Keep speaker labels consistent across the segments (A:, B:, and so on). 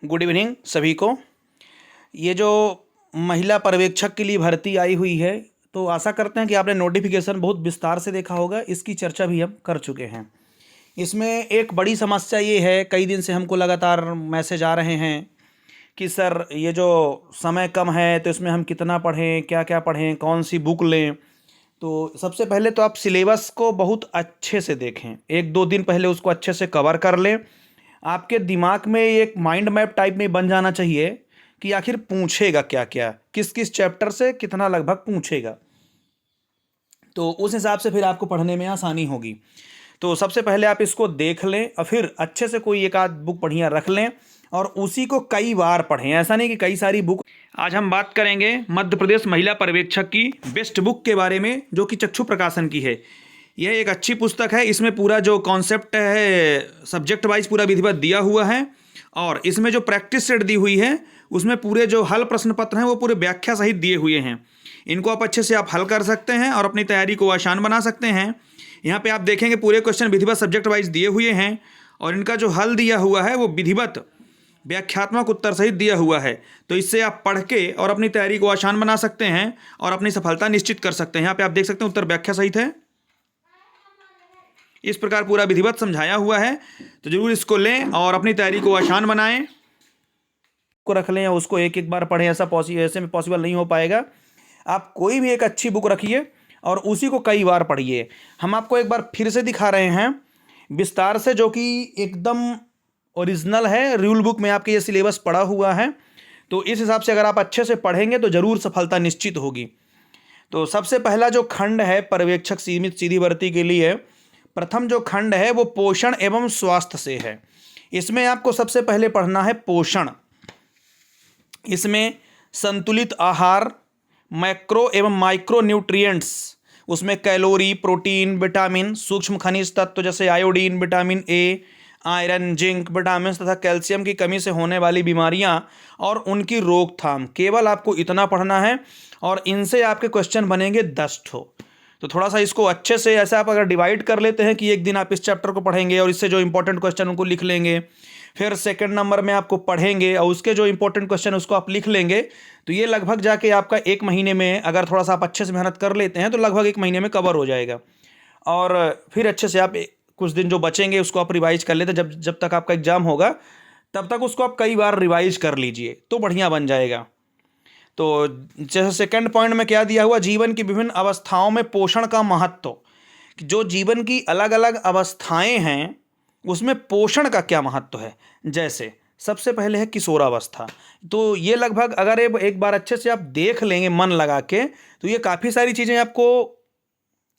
A: Good evening सभी को। ये जो महिला पर्यवेक्षक के लिए भर्ती आई हुई है, तो आशा करते हैं कि आपने नोटिफिकेशन बहुत विस्तार से देखा होगा। इसकी चर्चा भी हम कर चुके हैं। इसमें एक बड़ी समस्या ये है, कई दिन से हमको लगातार मैसेज आ रहे हैं कि सर ये जो समय कम है तो इसमें हम कितना पढ़ें, क्या क्या पढ़ें, कौन सी बुक लें। तो सबसे पहले तो आप सिलेबस को बहुत अच्छे से देखें, 1-2 दिन पहले उसको अच्छे से कवर कर लें। आपके दिमाग में एक माइंड मैप टाइप में बन जाना चाहिए कि आखिर पूछेगा क्या क्या, किस किस चैप्टर से कितना लगभग पूछेगा, तो उस हिसाब से फिर आपको पढ़ने में आसानी होगी। तो सबसे पहले आप इसको देख लें और फिर अच्छे से कोई एक आध बुक बढ़िया रख लें और उसी को कई बार पढ़ें। ऐसा नहीं कि कई सारी बुक। आज हम बात करेंगे मध्य प्रदेश महिला पर्यवेक्षक की बेस्ट बुक के बारे में, जो कि चक्षु प्रकाशन की है। यह एक अच्छी पुस्तक है। इसमें पूरा जो कॉन्सेप्ट है सब्जेक्ट वाइज पूरा विधिवत दिया हुआ है, और इसमें जो प्रैक्टिस सेट दी हुई है उसमें पूरे जो हल प्रश्न पत्र हैं वो पूरे व्याख्या सहित दिए हुए हैं। इनको आप अच्छे से आप हल कर सकते हैं और अपनी तैयारी को आसान बना सकते हैं। यहाँ पे आप देखेंगे पूरे क्वेश्चन विधिवत सब्जेक्ट वाइज दिए हुए हैं, और इनका जो हल दिया हुआ है वो विधिवत व्याख्यात्मक उत्तर सहित दिया हुआ है। तो इससे आप पढ़ के और अपनी तैयारी को आसान बना सकते हैं और अपनी सफलता निश्चित कर सकते हैं। यहाँ पे आप देख सकते हैं उत्तर व्याख्या सहित है, इस प्रकार पूरा विधिवत समझाया हुआ है। तो जरूर इसको लें और अपनी तैयारी को आसान बनाएं, को रख लें या उसको एक एक बार पढ़ें। ऐसे में पॉसिबल नहीं हो पाएगा। आप कोई भी एक अच्छी बुक रखिए और उसी को कई बार पढ़िए। हम आपको एक बार फिर से दिखा रहे हैं विस्तार से, जो कि एकदम ओरिजिनल है। रूल बुक में आपके ये सिलेबस पड़ा हुआ है, तो इस हिसाब से अगर आप अच्छे से पढ़ेंगे तो ज़रूर सफलता निश्चित होगी। तो सबसे पहला जो खंड है पर्यवेक्षक सीमित सीधी भर्ती के लिए, प्रथम जो खंड है वो पोषण एवं स्वास्थ्य से है। इसमें आपको सबसे पहले पढ़ना है पोषण। इसमें संतुलित आहार, मैक्रो एवं माइक्रो न्यूट्रिएंट्स, उसमें कैलोरी, प्रोटीन, विटामिन, सूक्ष्म खनिज तत्व जैसे iodine, vitamin A, iron, zinc, vitamin तथा कैल्शियम की कमी से होने वाली बीमारियां और उनकी रोकथाम, केवल आपको इतना पढ़ना है और इनसे आपके क्वेश्चन बनेंगे 10 ठो। तो थोड़ा सा इसको अच्छे से ऐसे आप अगर डिवाइड कर लेते हैं कि एक दिन आप इस चैप्टर को पढ़ेंगे और इससे जो इंपॉर्टेंट क्वेश्चन उनको लिख लेंगे, फिर सेकंड नंबर में आपको पढ़ेंगे और उसके जो इंपॉर्टेंट क्वेश्चन उसको आप लिख लेंगे, तो ये लगभग जाके आपका 1 महीने में, अगर थोड़ा सा आप अच्छे से मेहनत कर लेते हैं तो लगभग 1 महीने में कवर हो जाएगा। और फिर अच्छे से आप कुछ दिन जो बचेंगे उसको आप रिवाइज कर लेते, जब तक आपका एग्जाम होगा तब तक उसको आप कई बार रिवाइज कर लीजिए तो बढ़िया बन जाएगा। तो जैसे सेकंड पॉइंट में क्या दिया हुआ, जीवन की विभिन्न अवस्थाओं में पोषण का महत्व। जो जीवन की अलग अलग अवस्थाएं हैं उसमें पोषण का क्या महत्व है। जैसे सबसे पहले है किशोरावस्था, तो ये लगभग अगर एक बार अच्छे से आप देख लेंगे मन लगा के, तो ये काफ़ी सारी चीज़ें आपको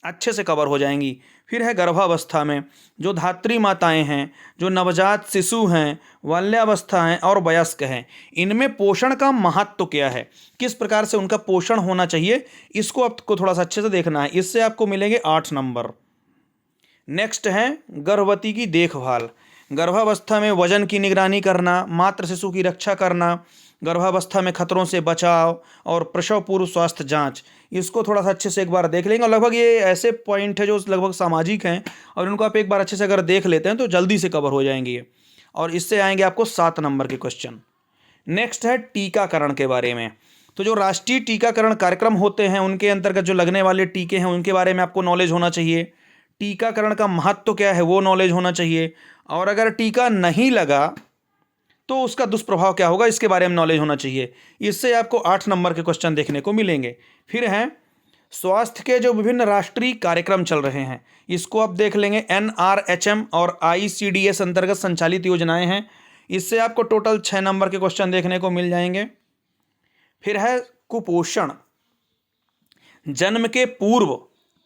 A: अच्छे से कवर हो जाएंगी। फिर है गर्भावस्था में जो धात्री माताएं हैं, जो नवजात शिशु हैं, बाल्यावस्था हैं और वयस्क हैं, इनमें पोषण का महत्व क्या है, किस प्रकार से उनका पोषण होना चाहिए, इसको आपको थोड़ा सा अच्छे से देखना है। इससे आपको मिलेंगे 8 नंबर। नेक्स्ट है गर्भवती की देखभाल। गर्भावस्था में वजन की निगरानी करना, मातृ शिशु की रक्षा करना, गर्भावस्था में खतरों से बचाव और प्रसव पूर्व स्वास्थ्य जांच, इसको थोड़ा सा अच्छे से एक बार देख लेंगे। और लगभग ये ऐसे पॉइंट है जो लगभग सामाजिक हैं, और इनको आप एक बार अच्छे से अगर देख लेते हैं तो जल्दी से कवर हो जाएंगे ये, और इससे आएंगे आपको 7 नंबर के क्वेश्चन। नेक्स्ट है टीकाकरण के बारे में। तो जो राष्ट्रीय टीकाकरण कार्यक्रम होते हैं उनके अंतर्गत जो लगने वाले टीके हैं उनके बारे में आपको नॉलेज होना चाहिए। टीकाकरण का महत्व क्या है वो नॉलेज होना चाहिए, और अगर टीका नहीं लगा तो उसका दुष्प्रभाव क्या होगा इसके बारे में नॉलेज होना चाहिए। इससे आपको 8 नंबर के क्वेश्चन देखने को मिलेंगे। फिर हैं स्वास्थ्य के जो विभिन्न राष्ट्रीय कार्यक्रम चल रहे हैं, इसको आप देख लेंगे। NRHM और ICDS अंतर्गत संचालित योजनाएं हैं, इससे आपको टोटल 6 नंबर के क्वेश्चन देखने को मिल जाएंगे। फिर है कुपोषण, जन्म के पूर्व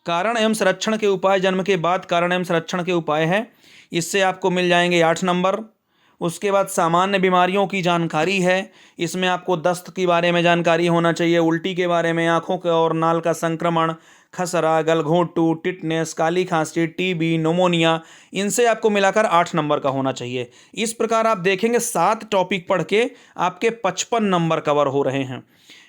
A: कारण एवं संरक्षण के उपाय, जन्म के बाद कारण एवं संरक्षण के उपाय है, इससे आपको मिल जाएंगे 8 नंबर। उसके बाद सामान्य बीमारियों की जानकारी है, इसमें आपको दस्त के बारे में जानकारी होना चाहिए, उल्टी के बारे में, आँखों के और नाल का संक्रमण, खसरा, गलघोंटू, टिटनेस, काली खांसी, TB, निमोनिया, इनसे आपको मिलाकर 8 नंबर का होना चाहिए। इस प्रकार आप देखेंगे 7 टॉपिक पढ़ के आपके 55 नंबर कवर हो रहे हैं।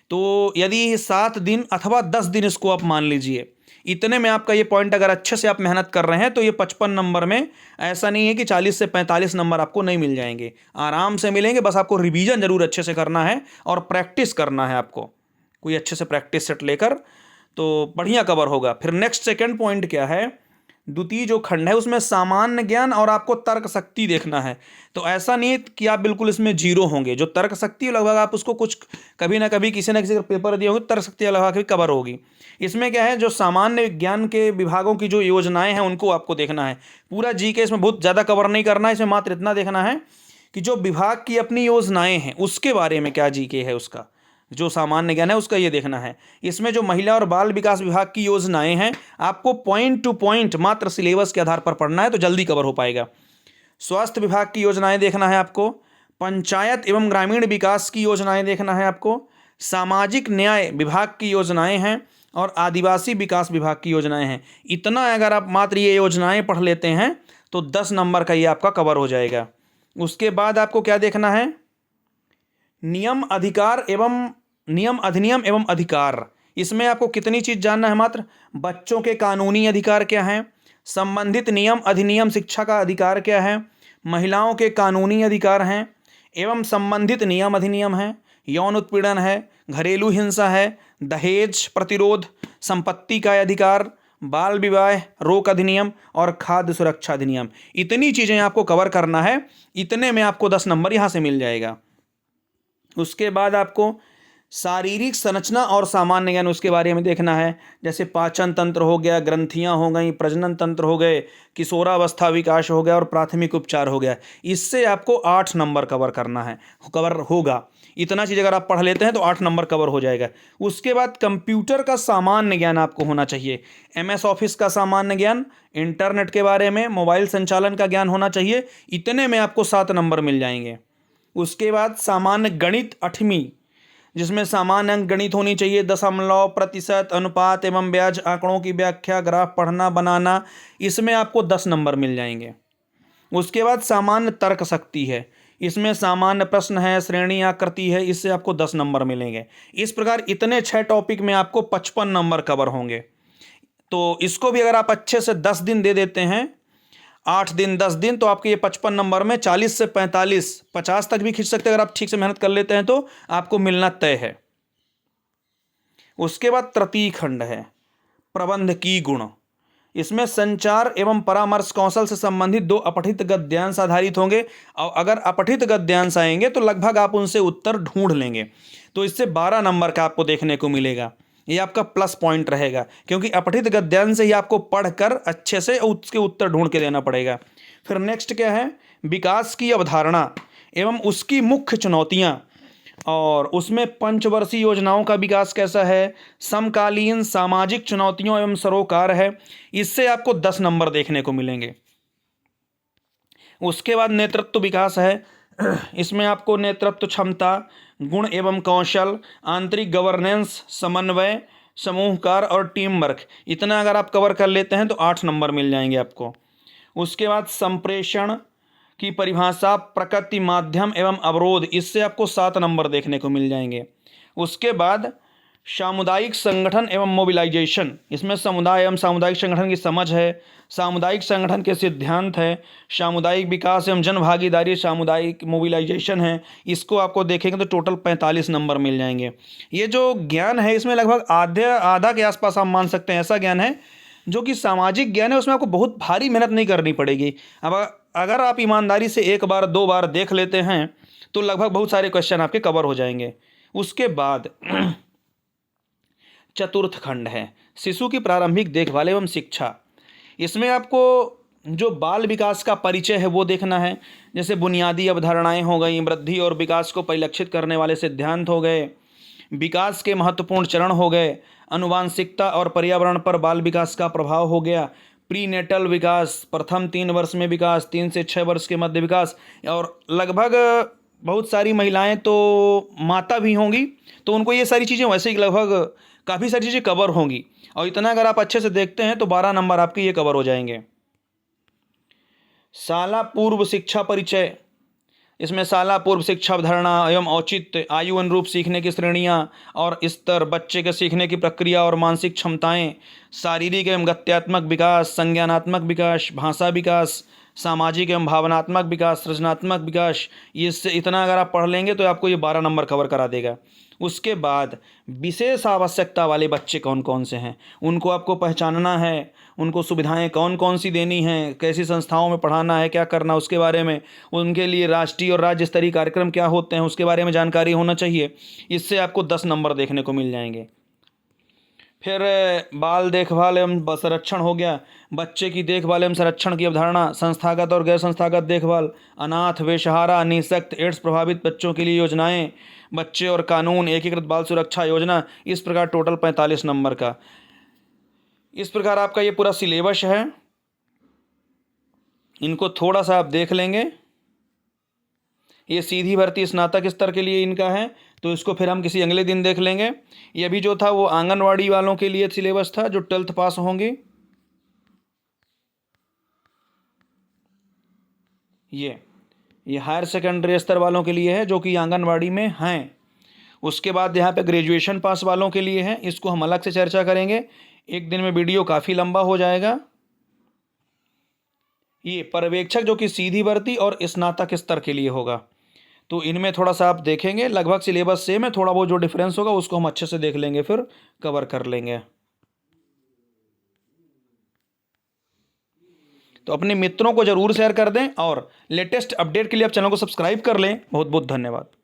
A: तो यदि 7 दिन अथवा 10 दिन इसको आप मान लीजिए, इतने में आपका ये पॉइंट अगर अच्छे से आप मेहनत कर रहे हैं तो ये 55 नंबर में ऐसा नहीं है कि 40 से 45 नंबर आपको नहीं मिल जाएंगे, आराम से मिलेंगे। बस आपको रिवीजन जरूर अच्छे से करना है और प्रैक्टिस करना है आपको, कोई अच्छे से प्रैक्टिस सेट लेकर तो बढ़िया कवर होगा। फिर नेक्स्ट सेकंड पॉइंट क्या है, द्वितीय जो खंड है उसमें सामान्य ज्ञान और आपको तर्क शक्ति देखना है। तो ऐसा नहीं है कि आप बिल्कुल इसमें जीरो होंगे, जो तर्क शक्ति लगभग आप उसको कुछ कभी ना कभी किसी ना किसी पेपर दिए होंगे, तर्क शक्ति लगभग कभी कवर होगी। इसमें क्या है, जो सामान्य ज्ञान के विभागों की जो योजनाएं हैं उनको आपको देखना है। पूरा जीके इसमें बहुत ज़्यादा कवर नहीं करना है, इसमें मात्र इतना देखना है कि जो विभाग की अपनी योजनाएं हैं उसके बारे में क्या जीके है, उसका जो सामान्य ज्ञान है उसका ये देखना है। इसमें जो महिला और बाल विकास विभाग की योजनाएं हैं आपको पॉइंट टू पॉइंट मात्र सिलेबस के आधार पर पढ़ना है तो जल्दी कवर हो पाएगा। स्वास्थ्य विभाग की योजनाएं देखना है आपको, पंचायत एवं ग्रामीण विकास की योजनाएं देखना है आपको, सामाजिक न्याय विभाग की योजनाएं हैं और आदिवासी विकास विभाग की योजनाएं हैं। इतना अगर आप मात्र ये योजनाएं पढ़ लेते हैं तो 10 नंबर का ये आपका कवर हो जाएगा। उसके बाद आपको क्या देखना है, नियम अधिनियम एवं अधिकार। इसमें आपको कितनी चीज जानना है, मात्र बच्चों के कानूनी अधिकार क्या हैं, संबंधित नियम अधिनियम शिक्षा का अधिकार क्या है, महिलाओं के कानूनी अधिकार हैं एवं संबंधित नियम अधिनियम हैं, यौन उत्पीड़न है, घरेलू हिंसा है, दहेज प्रतिरोध, संपत्ति का अधिकार, बाल विवाह रोक अधिनियम और खाद्य सुरक्षा अधिनियम। इतनी चीजें आपको कवर करना है, इतने में आपको 10 नंबर यहां से मिल जाएगा। उसके बाद आपको शारीरिक संरचना और सामान्य ज्ञान उसके बारे में देखना है, जैसे पाचन तंत्र हो गया, ग्रंथियां हो गई, प्रजनन तंत्र हो गए, किशोरावस्था विकास हो गया और प्राथमिक उपचार हो गया। इससे आपको 8 नंबर कवर करना है, कवर होगा। इतना चीज़ अगर आप पढ़ लेते हैं तो 8 नंबर कवर हो जाएगा। उसके बाद कंप्यूटर का सामान्य ज्ञान आपको होना चाहिए, MS ऑफिस का सामान्य ज्ञान, इंटरनेट के बारे में, मोबाइल संचालन का ज्ञान होना चाहिए। इतने में आपको 7 नंबर मिल जाएंगे। उसके बाद सामान्य गणित 8वीं, जिसमें सामान्य अंक गणित होनी चाहिए, दशमलव, प्रतिशत, अनुपात एवं ब्याज, आंकड़ों की व्याख्या, ग्राफ पढ़ना बनाना, इसमें आपको 10 नंबर मिल जाएंगे। उसके बाद सामान्य तर्क शक्ति है, इसमें सामान्य प्रश्न है, श्रेणी आकृति है, इससे आपको 10 नंबर मिलेंगे। इस प्रकार इतने 6 टॉपिक में आपको 55 नंबर कवर होंगे। तो इसको भी अगर आप अच्छे से 10 दिन दे देते हैं, 8 दिन 10 दिन, तो आपके ये 55 नंबर में 40 से 45 50 तक भी खींच सकते हैं। अगर आप ठीक से मेहनत कर लेते हैं तो आपको मिलना तय है। उसके बाद तृतीय खंड है प्रबंध की गुण। इसमें संचार एवं परामर्श कौशल से संबंधित 2 अपठित गद्यांश आधारित होंगे और अगर अपठित गद्यांश आएंगे तो लगभग आप उनसे उत्तर ढूंढ लेंगे, तो इससे 12 नंबर का आपको देखने को मिलेगा। ये आपका प्लस पॉइंट रहेगा, क्योंकि अपठित गद्यांश से ही आपको पढ़कर अच्छे से उसके उत्तर ढूंढ के देना पड़ेगा। फिर नेक्स्ट क्या है, विकास की अवधारणा एवं उसकी मुख्य चुनौतियां, और उसमें पंचवर्षीय योजनाओं का विकास कैसा है, समकालीन सामाजिक चुनौतियों एवं सरोकार है। इससे आपको 10 नंबर देखने को मिलेंगे। उसके बाद नेतृत्व विकास है, इसमें आपको नेतृत्व क्षमता, गुण एवं कौशल, आंतरिक गवर्नेंस, समन्वय, समूह कार्य और टीम वर्क, इतना अगर आप कवर कर लेते हैं तो 8 नंबर मिल जाएंगे आपको। उसके बाद संप्रेषण की परिभाषा, प्रकृति, माध्यम एवं अवरोध, इससे आपको 7 नंबर देखने को मिल जाएंगे। उसके बाद सामुदायिक संगठन एवं मोबिलाइजेशन, इसमें समुदाय एवं सामुदायिक संगठन की समझ है, सामुदायिक संगठन के सिद्धांत है, सामुदायिक विकास एवं जन भागीदारी, सामुदायिक मोबिलाइजेशन है। इसको आपको देखेंगे तो टोटल 45 नंबर मिल जाएंगे। ये जो ज्ञान है इसमें लगभग आधा के आसपास आप मान सकते हैं ऐसा ज्ञान है जो कि सामाजिक ज्ञान है, उसमें आपको बहुत भारी मेहनत नहीं करनी पड़ेगी। अब अगर आप ईमानदारी से 1 बार 2 बार देख लेते हैं तो लगभग बहुत सारे क्वेश्चन आपके कवर हो जाएंगे। उसके बाद चतुर्थ खंड है शिशु की प्रारंभिक देखभाल एवं शिक्षा। इसमें आपको जो बाल विकास का परिचय है वो देखना है, जैसे बुनियादी अवधारणाएं हो गई, वृद्धि और विकास को परिलक्षित करने वाले सिद्धांत हो गए, विकास के महत्वपूर्ण चरण हो गए, अनुवांशिकता और पर्यावरण पर बाल विकास का प्रभाव हो गया, प्रीनेटल विकास, प्रथम 3 वर्ष में विकास, 3 से 6 वर्ष के मध्य विकास, और लगभग बहुत सारी महिलाएं तो माता भी होंगी तो उनको ये सारी चीज़ें वैसे ही लगभग काफ़ी सारी चीज़ें कवर होंगी। और इतना अगर आप अच्छे से देखते हैं तो 12 नंबर आपके ये कवर हो जाएंगे। शाला पूर्व शिक्षा परिचय, इसमें शाला पूर्व शिक्षा अवधारणा एवं औचित्य, आयु अनुरूप सीखने की श्रेणियां और स्तर, बच्चे के सीखने की प्रक्रिया और मानसिक क्षमताएं, शारीरिक एवं गत्यात्मक विकास, संज्ञानात्मक विकास, भाषा विकास, सामाजिक एवं भावनात्मक विकास, सृजनात्मक विकास। इससे इतना अगर आप पढ़ लेंगे तो आपको ये 12 नंबर कवर करा देगा। उसके बाद विशेष आवश्यकता वाले बच्चे कौन कौन से हैं उनको आपको पहचानना है, उनको सुविधाएं कौन कौन सी देनी हैं, कैसी संस्थाओं में पढ़ाना है, क्या करना उसके बारे में, उनके लिए राष्ट्रीय और राज्य स्तरीय कार्यक्रम क्या होते हैं उसके बारे में जानकारी होना चाहिए। इससे आपको 10 नंबर देखने को मिल जाएंगे। फिर बाल देखभाल एवं संरक्षण हो गया, बच्चे की देखभाल एवं संरक्षण की अवधारणा, संस्थागत और गैर संस्थागत देखभाल, अनाथ, बेसहारा, निःशक्त, एड्स प्रभावित बच्चों के लिए योजनाएं, बच्चे और कानून, एकीकृत बाल सुरक्षा योजना। इस प्रकार टोटल 45 नंबर का इस प्रकार आपका ये पूरा सिलेबस है। इनको थोड़ा सा आप देख लेंगे। ये सीधी भर्ती स्नातक स्तर के लिए इनका है, तो इसको फिर हम किसी अगले दिन देख लेंगे। ये अभी जो था वो आंगनवाड़ी वालों के लिए सिलेबस था जो 12th पास होंगे। ये हायर सेकेंडरी स्तर वालों के लिए है जो कि आंगनवाड़ी में हैं। उसके बाद यहाँ पे ग्रेजुएशन पास वालों के लिए है, इसको हम अलग से चर्चा करेंगे। एक दिन में वीडियो काफ़ी लंबा हो जाएगा। ये पर्यवेक्षक जो कि सीधी भर्ती और स्नातक स्तर के लिए होगा, तो इनमें थोड़ा सा आप देखेंगे। लगभग सिलेबस सेम है, थोड़ा बहुत जो डिफरेंस होगा उसको हम अच्छे से देख लेंगे, फिर कवर कर लेंगे। तो अपने मित्रों को ज़रूर शेयर कर दें और लेटेस्ट अपडेट के लिए आप चैनल को सब्सक्राइब कर लें। बहुत बहुत धन्यवाद।